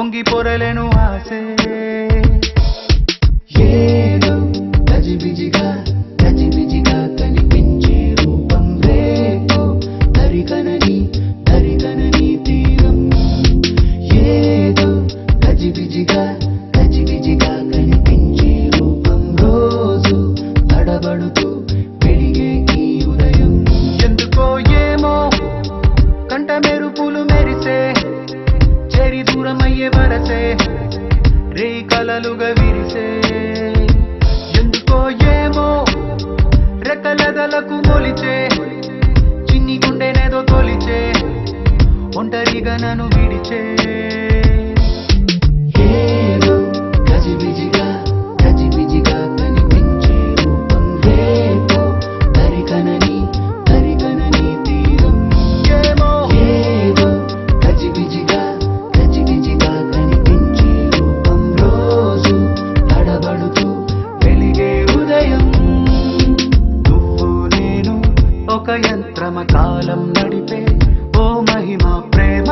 పొంగి పొరలేను ఆసే ఏదో గజిబిజిగా కనిపించే రూపం రేపో దరికనని తీరం ఏదో గజిబిజిగా కనిపించే రూపం రోజు తడబడుతూ పెరిగే ఈ ఉదయం ఎందుకో ఏమో కంట మెరుపులు మెరిసే చెరి దూరమయ్యే వరసే రే కలలుగా విరిసే ఎందుకో ఏమో రెక్కలదలకు మొలిచే చిన్ని గుండెనేదో తొలిచే ఒంటరిగా నన్ను విడిచే ఏదో గజిబిజిగా కనిపించే రూపం రేపో దరికనని తీరం ఏమో ఏదో గజిబిజిగా కనిపించే రూపం రోజు తడబడుతూ వెలిగే ఉదయం నువ్వు నేను ఒక యంత్రమ కాలం నడిపే ఓ మహిమ ప్రేమ